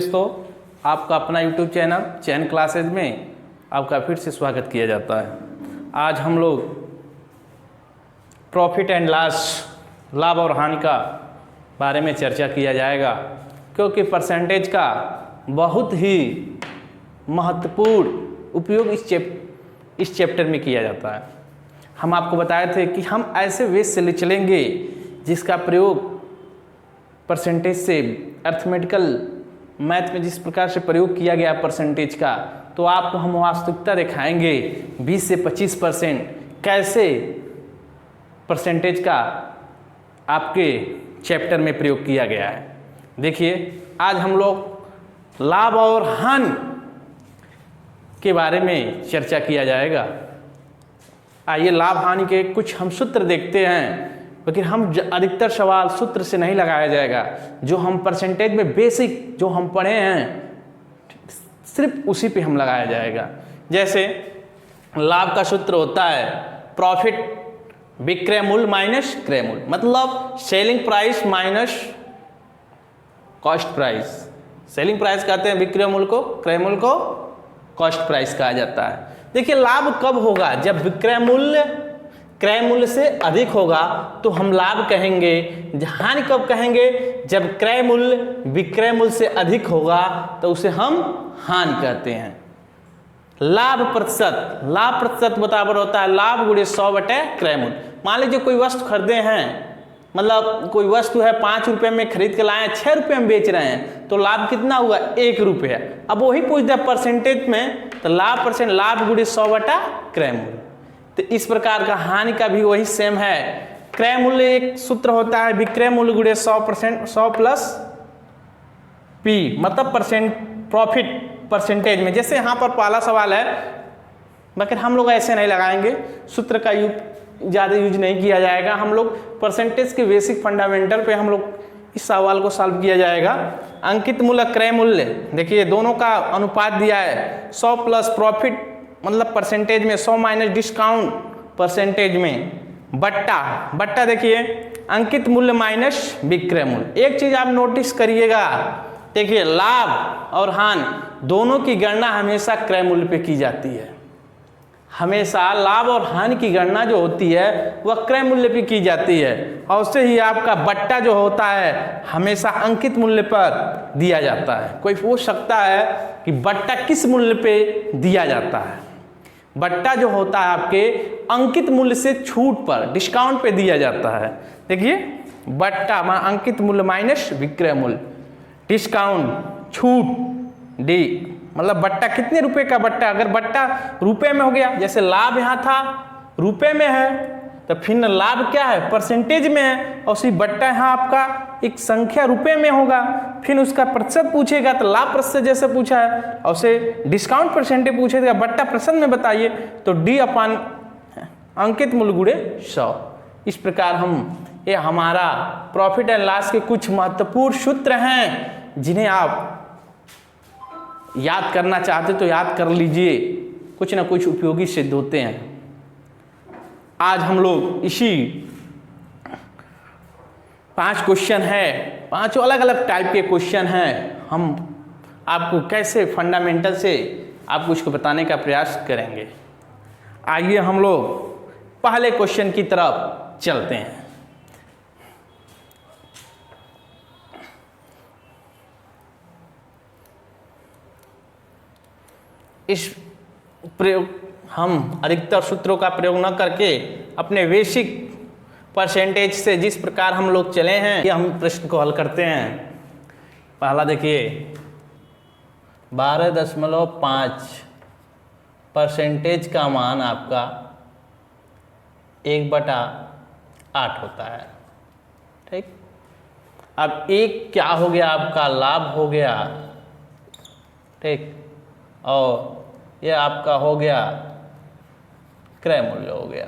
दोस्तों, आपका अपना YouTube चैनल चैन क्लासेज में आपका फिर से स्वागत किया जाता है। आज हम लोग प्रॉफिट एंड लॉस, लाभ और हानि का बारे में चर्चा किया जाएगा, क्योंकि परसेंटेज का बहुत ही महत्वपूर्ण उपयोग इस चैप्टर में किया जाता है। हम आपको बताए थे कि हम ऐसे वे से चलेंगे जिसका प्रयोग परसेंटेज से अर्थमेटिकल मैथ में जिस प्रकार से प्रयोग किया गया परसेंटेज का, तो आपको हम वास्तविकता दिखाएंगे 20 से 25% कैसे परसेंटेज का आपके चैप्टर में प्रयोग किया गया है। देखिए, आज हम लोग लाभ और हानि के बारे में चर्चा किया जाएगा। आइए लाभ हानि के कुछ हम सूत्र देखते हैं, लेकिन हम अधिकतर सवाल सूत्र से नहीं लगाया जाएगा। जो हम परसेंटेज में बेसिक जो हम पढ़े हैं सिर्फ उसी पे हम लगाया जाएगा। जैसे लाभ का सूत्र होता है प्रॉफिट विक्रय मूल्य माइनस क्रय मूल्य, मतलब selling price minus cost price. Selling price कहते हैं विक्रय मूल्य को, क्रय मूल्य को कॉस्ट प्राइस कहा जाता है। देखिए, लाभ कब होगा? जब विक्रय मूल्य क्रय मूल्य से अधिक होगा तो हम लाभ कहेंगे। हानि कब कहेंगे? जब क्रय मूल्य विक्रय मूल्य से अधिक होगा तो उसे हम हानि कहते हैं। लाभ प्रतिशत बराबर होता है लाभ गुणे 100 बटे क्रय मूल्य। मान लीजिए कोई वस्तु खरीदे हैं, मतलब कोई वस्तु है 5 रुपये में खरीद के लाए, 6 रुपये में बेच रहे हैं, तो लाभ कितना हुआ? 1 रुपया। अब वही पूछ दिया परसेंटेज में, तो लाभ गुणे 100 बटा क्रय मूल्य। तो इस प्रकार का हानि का भी वही सेम है। क्रय मूल्य एक सूत्र होता है विक्रय मूल्य गुणे 100 प्लस पी, मतलब प्रॉफिट परसेंटेज में। जैसे यहाँ पर पहला सवाल है, मगर हम लोग ऐसे नहीं लगाएंगे, सूत्र का ज़्यादा यूज नहीं किया जाएगा। हम लोग परसेंटेज के बेसिक फंडामेंटल पे हम लोग इस सवाल को सॉल्व किया जाएगा। अंकित मूल्य क्रय मूल्य, देखिए दोनों का अनुपात दिया है 100 प्लस प्रॉफिट मतलब परसेंटेज में, 100 माइनस डिस्काउंट परसेंटेज में, बट्टा देखिए अंकित मूल्य माइनस विक्रय मूल्य। एक चीज आप नोटिस करिएगा, देखिए लाभ और हानि दोनों की गणना हमेशा क्रय मूल्य पे की जाती है। हमेशा लाभ और हानि की गणना जो होती है वह क्रय मूल्य पे की जाती है, और उससे ही आपका बट्टा जो होता है हमेशा अंकित मूल्य पर दिया जाता है। कोई पूछ सकता है कि बट्टा किस मूल्य पे दिया जाता है? बट्टा जो होता है आपके अंकित मूल्य से छूट पर, डिस्काउंट पे दिया जाता है। देखिए बट्टा अंकित मूल्य माइनस विक्रय मूल्य, डिस्काउंट छूट डी, मतलब बट्टा कितने रुपए का बट्टा? अगर बट्टा रुपए में हो गया, जैसे लाभ यहाँ था रुपए में है, तो फिर लाभ क्या है? परसेंटेज में है, और उसी बट्टा यहाँ आपका एक संख्या रुपए में होगा। फिर उसका प्रतिशत पूछेगा तो लाभ प्रतिशत जैसे पूछा है, और उसे डिस्काउंट परसेंटेज पूछेगा बट्टा प्रतिशत में बताइए, तो डी अपान अंकित मूल्य गुणे 100। इस प्रकार ये हमारा प्रॉफिट एंड लॉस के कुछ महत्वपूर्ण सूत्र हैं, जिन्हें आप याद करना चाहते तो याद कर लीजिए, कुछ ना कुछ उपयोगी सिद्ध होते हैं। आज हम लोग इसी 5 क्वेश्चन है, 5 अलग अलग टाइप के क्वेश्चन हैं, हम आपको कैसे फंडामेंटल से आपको इसको बताने का प्रयास करेंगे। आइए हम लोग पहले क्वेश्चन की तरफ चलते हैं। इस प्रयोग हम अधिकतर सूत्रों का प्रयोग न करके अपने बेसिक परसेंटेज से जिस प्रकार हम लोग चले हैं, ये हम प्रश्न को हल करते हैं। पहला देखिए 12.5 परसेंटेज का मान आपका 1/8 होता है। ठीक, अब एक क्या हो गया? आपका लाभ हो गया, ठीक, और यह आपका हो गया क्रय मूल्य हो गया।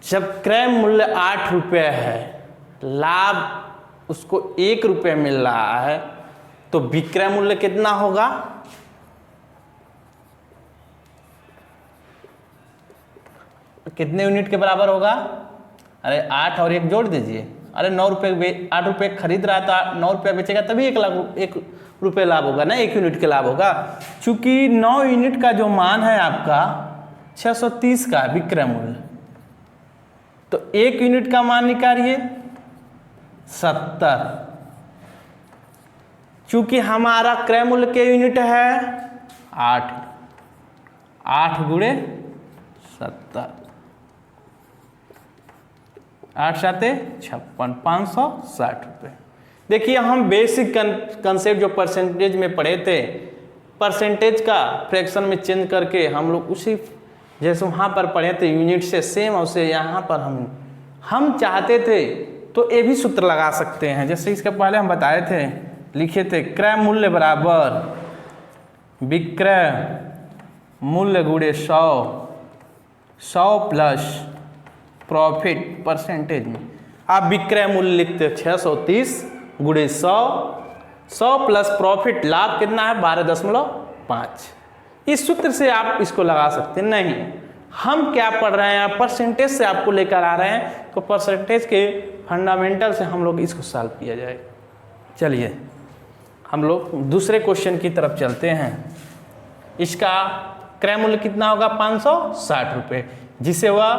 जब क्रय मूल्य 8 रुपये है, लाभ उसको 1 रुपये मिल रहा है, तो विक्रय मूल्य कितना होगा? कितने यूनिट के बराबर होगा? अरे 8 और 1 जोड़ दीजिए, अरे 9 रुपये 8 रुपये खरीद रहा था, 9 रुपये बेचेगा तभी 1 रुपये लाभ होगा ना, 1 यूनिट के लाभ होगा। चूंकि 9 यूनिट का जो मान है आपका 630 का विक्रय मूल्य, तो 1 यूनिट का मान निकालिए 70। चूंकि हमारा क्रय मूल्य के यूनिट है 8 गुणे 70, 8 साते 56, 560 रुपये। देखिए हम बेसिक कंसेप्ट जो परसेंटेज में पढ़े थे, परसेंटेज का फ्रैक्शन में चेंज करके हम लोग उसी जैसे वहाँ पर पढ़े थे यूनिट से सेम उसे यहाँ पर हम चाहते थे तो ये भी सूत्र लगा सकते हैं। जैसे इसके पहले हम बताए थे, लिखे थे क्रय मूल्य बराबर विक्रय मूल्य गुणे 100 प्लस प्रॉफिट परसेंटेज में। आप विक्रय मूल्य लिखते 630 गुणे 100 प्लस प्रॉफिट लाभ कितना है 12.5। इस सूत्र से आप इसको लगा सकते हैं। नहीं, हम क्या पढ़ रहे हैं, परसेंटेज से आपको लेकर आ रहे हैं, तो परसेंटेज के फंडामेंटल से हम लोग इसको सॉल्व किया जाएगा। चलिए हम लोग दूसरे क्वेश्चन की तरफ चलते हैं। इसका क्रय मूल्य कितना होगा 560 रुपये, जिसे वह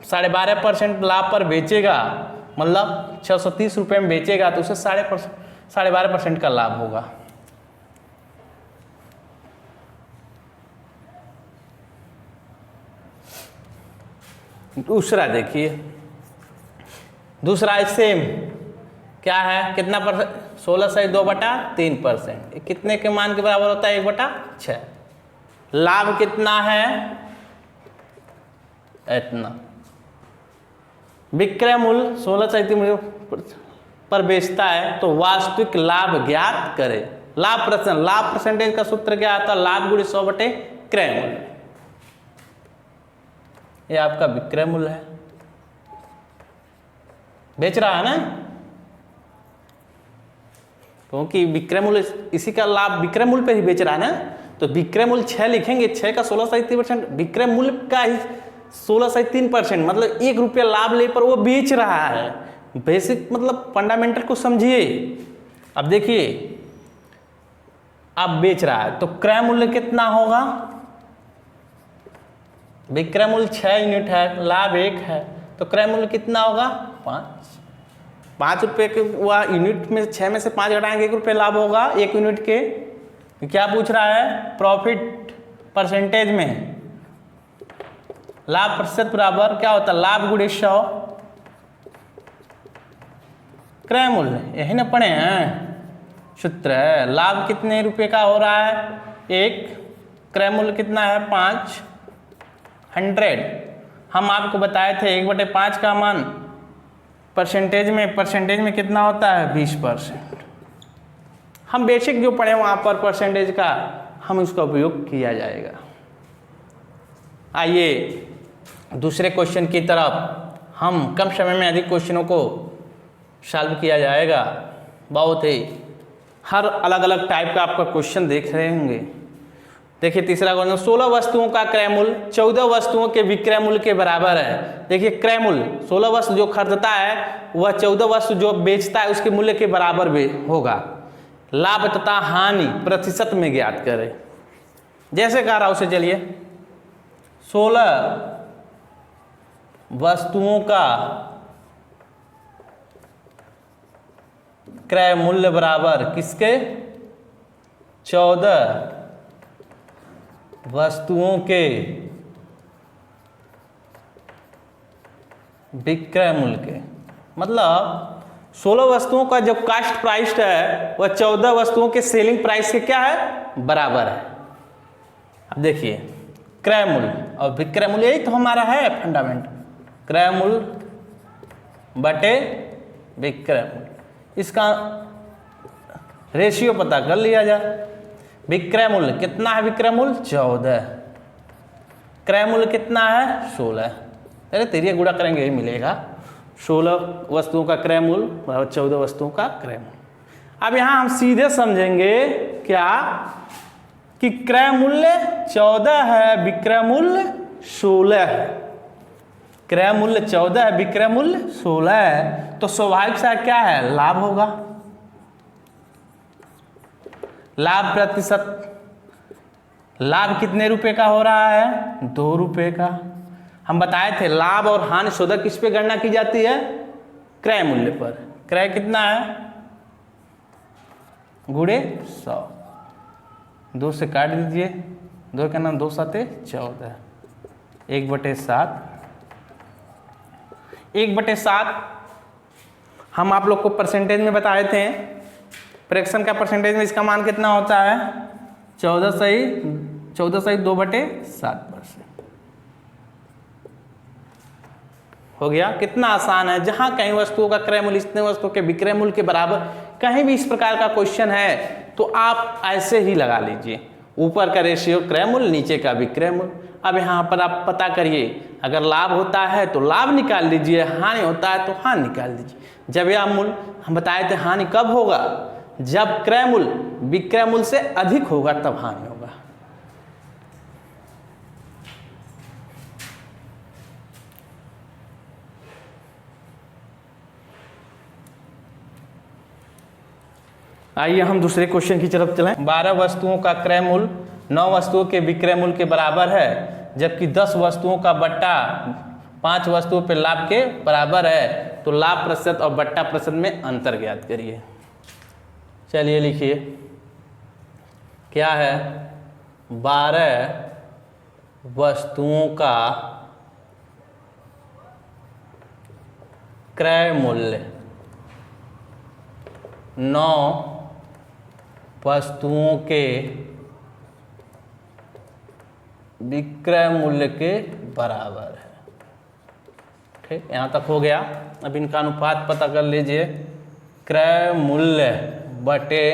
12.5% लाभ पर बेचेगा, मतलब 630 रुपये में बेचेगा तो उसे 12.5% का लाभ होगा। दूसरा देखिए, दूसरा सेम क्या है, कितना परसेंट 16 से 2/3%, कितने के मान के बराबर होता है 1/6। लाभ कितना है इतना, विक्रय मूल्य 16 से 3 पर बेचता है तो वास्तविक लाभ ज्ञात करे। लाभ परसेंटेज का सूत्र क्या आता है, लाभ गुणे 100 बटे क्रय मूल्य। ये आपका विक्रय मूल्य है, बेच रहा है ना, क्योंकि विक्रय मूल्य इसी का लाभ विक्रय मूल्य पे ही बेच रहा है ना, तो विक्रय मूल्य 6 लिखेंगे, 6 का 16 से 3%, विक्रय मूल्य का ही 16 से 3%, मतलब 1 रुपया लाभ ले पर वो बेच रहा है। बेसिक मतलब फंडामेंटल को समझिए। अब देखिए, अब बेच रहा है तो क्रय मूल्य कितना होगा, विक्रय मूल्य 6 यूनिट है, लाभ 1 है, तो क्रय मूल्य कितना होगा 5 रुपये के, वह यूनिट में 6 में से 5 घटाएंगे 1 रुपये लाभ होगा 1 यूनिट के। क्या पूछ रहा है, प्रॉफिट परसेंटेज में लाभ प्रतिशत बराबर क्या होता है, लाभ गुणे 100 क्रय मूल्य, यही ना पढ़े हैं सूत्र है। लाभ कितने रुपए का हो रहा है 1, क्रय मूल्य कितना है 500। हम आपको बताए थे 1/5 का मान परसेंटेज में कितना होता है 20%। हम बेसिक जो पढ़े वहाँ पर परसेंटेज का हम इसका उपयोग किया जाएगा। आइए दूसरे क्वेश्चन की तरफ, हम कम समय में अधिक क्वेश्चनों को सॉल्व किया जाएगा। बहुत ही हर अलग अलग टाइप का आपका क्वेश्चन देख रहे होंगे। देखिए तीसरा क्वेश्चन, 16 वस्तुओं का क्रय मूल्य 14 वस्तुओं के विक्रय मूल्य के बराबर है। देखिए क्रय मूल्य 16 वस्तु जो खरीदता है वह 14 वस्तु जो बेचता है उसके मूल्य के बराबर भी होगा। लाभ तथा हानि प्रतिशत में ज्ञात करें। जैसे कह रहा उसे, चलिए 16 वस्तुओं का क्रय मूल्य बराबर किसके, 14 वस्तुओं के विक्रय मूल्य के, मतलब 16 वस्तुओं का जो कास्ट प्राइस है वह 14 वस्तुओं के सेलिंग प्राइस के क्या है बराबर है। अब देखिए क्रय मूल्य और विक्रय मूल्य, यही तो हमारा है फंडामेंट, क्रय मूल्य बटे विक्रय मूल्य, इसका रेशियो पता कर लिया जाए। विक्रय मूल्य कितना है, विक्रय मूल्य 14, क्रय मूल्य कितना है 16, अरे तेरी गुणा करेंगे यही मिलेगा। 16 वस्तुओं का क्रय मूल्य बराबर 14 वस्तुओं का क्रय मूल्य। अब यहाँ हम सीधे समझेंगे क्या कि क्रय मूल्य 14 है, विक्रय मूल्य 16 है। क्रय मूल्य 14 है, विक्रय मूल्य 16 है, तो स्वाभाविक सा क्या है, लाभ होगा। लाभ प्रतिशत, लाभ कितने रुपए का हो रहा है, 2 रुपए का। हम बताए थे लाभ और हानि शोधक किस पे गणना की जाती है, क्रय मूल्य पर। क्रय कितना है, गुणे 100, 2 से काट दीजिए, 2 का नाम 2 7 14, 1/7। 1/7 हम आप लोग को परसेंटेज में बताए थे, फ्रैक्शन का परसेंटेज में इसका मान कितना होता है, 14 2/7%। हो गया। कितना आसान है, जहां कहीं वस्तुओं का क्रय मूल्य इतने वस्तुओं के विक्रय मूल्य के बराबर, कहीं भी इस प्रकार का क्वेश्चन है तो आप ऐसे ही लगा लीजिए, ऊपर का रेशियो क्रय मूल्य, नीचे का विक्रय मूल्य। अब यहाँ पर आप पता करिए, अगर लाभ होता है तो लाभ निकाल लीजिए, हानि होता है तो हानि निकाल दीजिए। जब यह मूल्य, हम बताए थे हानि कब होगा, जब क्रय मूल्य विक्रय मूल्य से अधिक होगा तब हानि होगा। आइए हम दूसरे क्वेश्चन की तरफ चलें। 12 वस्तुओं का क्रय मूल्य 9 वस्तुओं के विक्रय मूल्य के बराबर है, जबकि 10 वस्तुओं का बट्टा 5 वस्तुओं पर लाभ के बराबर है, तो लाभ प्रतिशत और बट्टा प्रतिशत में अंतर ज्ञात करिए। चलिए लिखिए, क्या है, 12 वस्तुओं का क्रय मूल्य 9 वस्तुओं के विक्रय मूल्य के बराबर है। ठीक, यहाँ तक हो गया। अब इनका अनुपात पता कर लीजिए, क्रय मूल्य बटे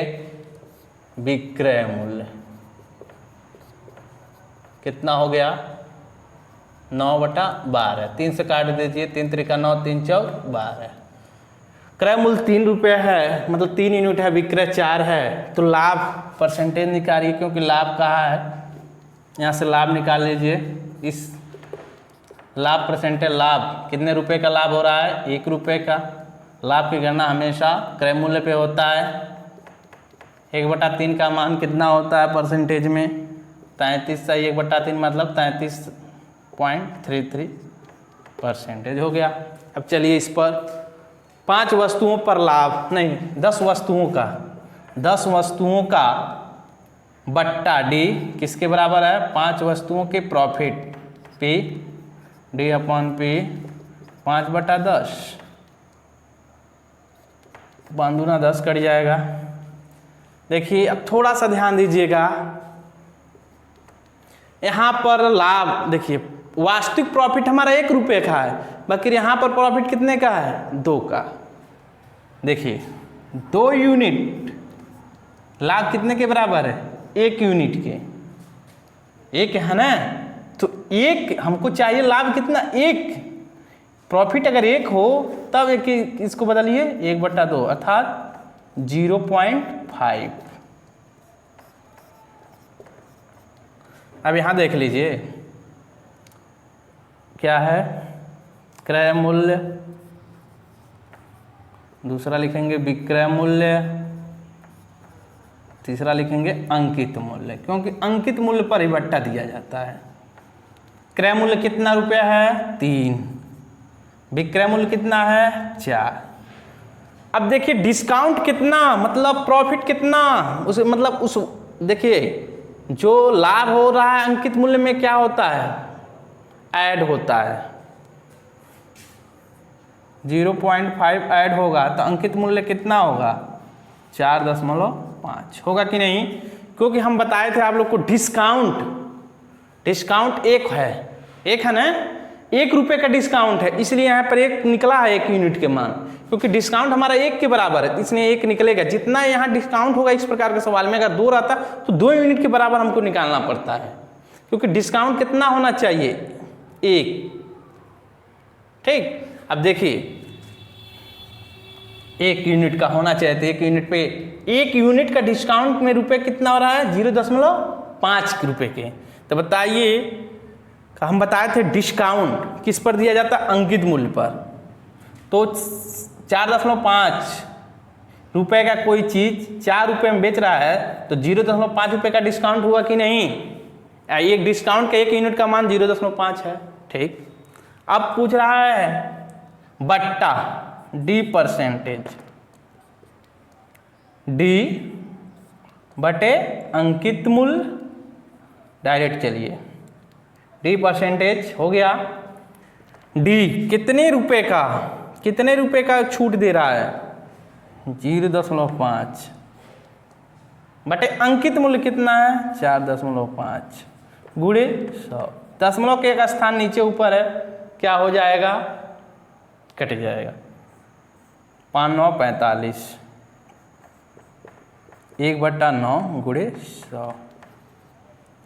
विक्रय मूल्य कितना हो गया, 9/12। 3 से काट दीजिए, 3 त्रिका 9, 3 चौक 12। क्रय मूल्य 3 रुपये है, मतलब 3 यूनिट है, विक्रय 4 है, तो लाभ परसेंटेज निकालिए, क्योंकि लाभ कहाँ है, यहाँ से लाभ निकाल लीजिए। इस लाभ परसेंटेज, लाभ कितने रुपए का लाभ हो रहा है, 1 रुपये का। लाभ की गणना हमेशा क्रय मूल्य पे होता है। 1/3 का मान कितना होता है परसेंटेज में, 33 से 1/3 मतलब 33.33% हो गया। अब चलिए इस पर 5 वस्तुओं पर लाभ, नहीं 10 वस्तुओं का बट्टा डी किसके बराबर है, 5 वस्तुओं के प्रॉफिट पी D/P 5/10, 5 दूना 10 कट जाएगा। देखिए अब थोड़ा सा ध्यान दीजिएगा, यहाँ पर लाभ देखिए, वास्तविक प्रॉफिट हमारा 1 रुपये का है, बाकी यहाँ पर प्रॉफिट कितने का है, 2 का। देखिए 2 यूनिट लाभ कितने के बराबर है, 1 यूनिट के, 1 है ना, तो 1 हमको चाहिए लाभ कितना, 1। प्रॉफिट अगर 1 हो तब एक इसको बदलिए 1/2 अर्थात 0.5। अब यहाँ देख लीजिए क्या है, क्रय मूल्य, दूसरा लिखेंगे विक्रय मूल्य, तीसरा लिखेंगे अंकित मूल्य, क्योंकि अंकित मूल्य पर ही बट्टा दिया जाता है। क्रय मूल्य कितना रुपया है, 3। विक्रय मूल्य कितना है, 4। अब देखिए डिस्काउंट कितना, मतलब प्रॉफिट कितना, उस मतलब उस देखिए जो लाभ हो रहा है अंकित मूल्य में क्या होता है, ऐड होता है, 0.5 ऐड होगा तो अंकित मूल्य कितना होगा, 4.5 होगा कि नहीं। क्योंकि हम बताए थे आप लोग को डिस्काउंट 1 है ना, 1 रुपये का डिस्काउंट है, इसलिए यहाँ पर 1 निकला है 1 यूनिट के मान, क्योंकि डिस्काउंट हमारा 1 के बराबर है, इसलिए 1 निकलेगा। जितना यहाँ डिस्काउंट होगा इस प्रकार के सवाल में, अगर 2 रहता तो 2 यूनिट के बराबर हमको निकालना पड़ता है, क्योंकि डिस्काउंट कितना होना चाहिए, 1। ठीक, अब देखिए 1 यूनिट का होना चाहिए, तो 1 यूनिट पे 1 यूनिट का डिस्काउंट में रुपए कितना हो रहा है, 0.5 रुपये के। तो बताइए हम बताए थे डिस्काउंट किस पर दिया जाता है, अंकित मूल्य पर। तो 4.5 रुपये का कोई चीज़ 4 रुपये में बेच रहा है तो 0.5 रुपये का डिस्काउंट हुआ कि नहीं। एक डिस्काउंट का 1 यूनिट का मान 0.5 है। ठीक, अब पूछ रहा है बट्टा डी परसेंटेज, डी बटे अंकित मूल्य डायरेक्ट। चलिए डी परसेंटेज हो गया, डी कितने रुपए का छूट दे रहा है 0.5 बटे अंकित मूल्य कितना है 4.5 गुणे 100। दशमलव के एक स्थान नीचे ऊपर है, क्या हो जाएगा, कट जाएगा। 5 9 45, 1/9 गुणे 100।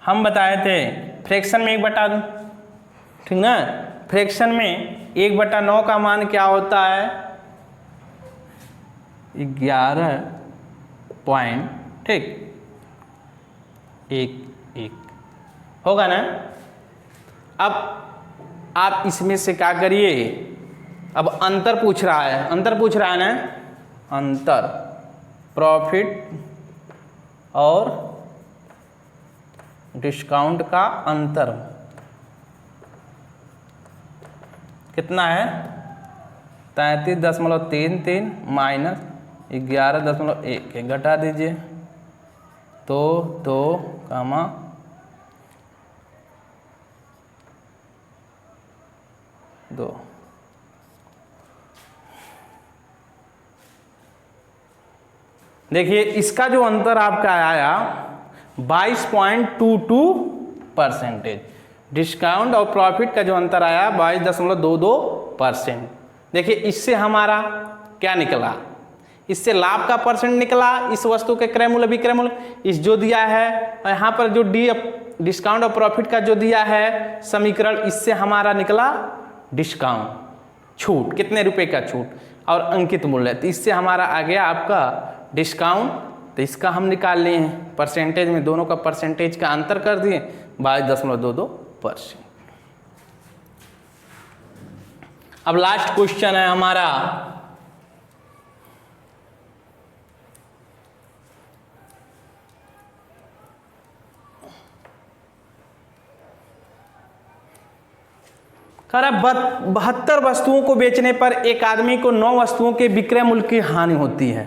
हम बताए थे फ्रैक्शन में 1/2, ठीक ना। फ्रैक्शन में 1/9 का मान क्या होता है 11 पॉइंट, ठीक, 1 होगा ना। अब आप इसमें से क्या करिए, अब अंतर पूछ रहा है ना, अंतर प्रॉफिट और डिस्काउंट का अंतर कितना है 33.33 माइनस 11.1 घटा दीजिए तो 2,2। देखिए इसका जो अंतर आपका आया 22.22%। डिस्काउंट और प्रॉफिट का जो अंतर आया 22.22%। देखिए इससे हमारा क्या निकला, इससे लाभ का परसेंट निकला, इस वस्तु के क्रय मूल्य विक्रय मूल्य इस जो दिया है, और यहाँ पर जो डिस्काउंट और प्रॉफिट का जो दिया है समीकरण, इससे हमारा निकला डिस्काउंट छूट, कितने रुपए का छूट, और अंकित मूल्य, तो इससे हमारा आ गया आपका डिस्काउंट। तो इसका हम निकाल लिए हैं परसेंटेज में, दोनों का परसेंटेज का अंतर कर दिए 22.22%। अब लास्ट क्वेश्चन है हमारा, कह रहा 72 वस्तुओं को बेचने पर एक आदमी को 9 वस्तुओं के विक्रय मूल्य की हानि होती है,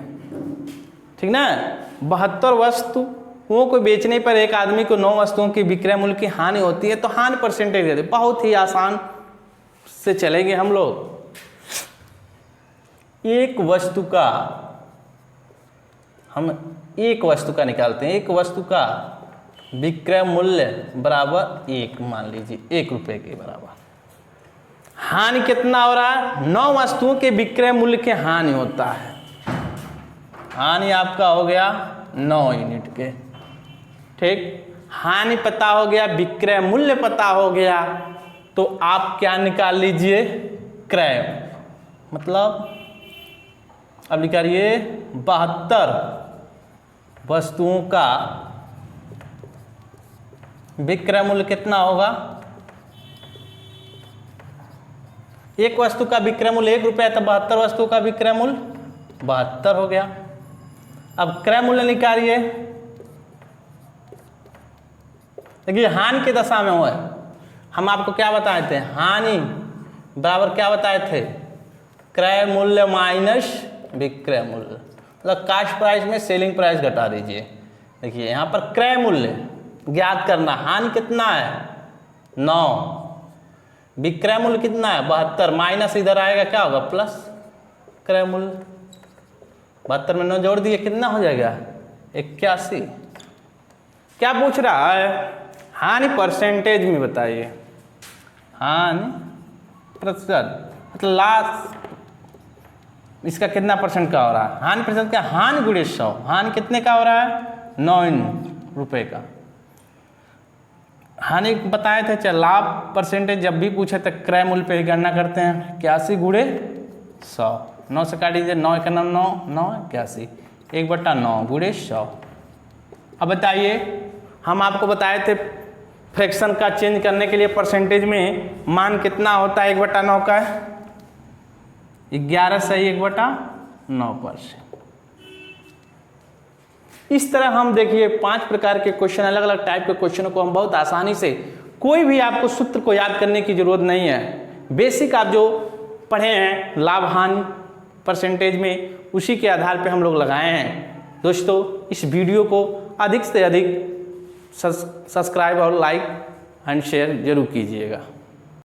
ठीक ना। 72 वस्तुओं को बेचने पर एक आदमी को 9 वस्तुओं की विक्रय मूल्य की हानि होती है, तो हानि परसेंटेज दे दे। बहुत ही आसान से चलेंगे हम लोग। एक वस्तु का निकालते हैं, एक वस्तु का विक्रय मूल्य बराबर 1 मान लीजिए, 1 रुपये के बराबर। हानि कितना हो रहा है, 9 वस्तुओं के विक्रय मूल्य के हानि होता है। हानि आपका हो गया 9 यूनिट के, ठीक। हानि पता हो गया, विक्रय मूल्य पता हो गया, तो आप क्या निकाल लीजिए, क्रय। मतलब अब निकालिए 72 वस्तुओं का विक्रय मूल्य कितना होगा, एक वस्तु का विक्रय मूल्य 1 रुपया, तो 72 वस्तुओं का विक्रय मूल्य 72 हो गया। अब क्रय मूल्य निकालिए, देखिए हानि की दशा में हुआ है, हम आपको क्या बताए थे, हानि बराबर क्या बताए थे, क्रय मूल्य माइनस विक्रय मूल्य, मतलब कास्ट प्राइस में सेलिंग प्राइस घटा दीजिए। देखिए यहाँ पर क्रय मूल्य ज्ञात करना, हानि कितना है 9, विक्रय मूल्य कितना है 72, माइनस इधर आएगा क्या होगा प्लस क्रय मूल्य। 72 में 9 जोड़ दिए कितना हो जाएगा 81। क्या पूछ रहा है, हानि परसेंटेज में बताइए, हानि प्रतिशत, मतलब लास्ट इसका कितना परसेंट का हो रहा है, हानि प्रतिशत क्या, हानि गुणे 100। हानि कितने का हो रहा है 9 रुपये का। हानि बताए थे, चाहे लाभ परसेंटेज जब भी पूछे तो क्रय मूल्य पे ही गणना करते हैं, 81 गुणे 100। 9 से काट दीजिए, 9 1 9 9 81, 1/9 गुणे 100। अब बताइए, हम आपको बताए थे फ्रैक्शन का चेंज करने के लिए परसेंटेज में मान कितना होता है 1/9 का? 11 सही 1/9%। इस तरह हम देखिए 5 प्रकार के क्वेश्चन, अलग अलग टाइप के क्वेश्चनों को हम बहुत आसानी से, कोई भी आपको सूत्र को याद करने की जरूरत नहीं है, बेसिक आप जो पढ़े हैं लाभ हानि परसेंटेज में, उसी के आधार पे हम लोग लगाए हैं। दोस्तों इस वीडियो को अधिक से अधिक सब्सक्राइब और लाइक एंड शेयर जरूर कीजिएगा।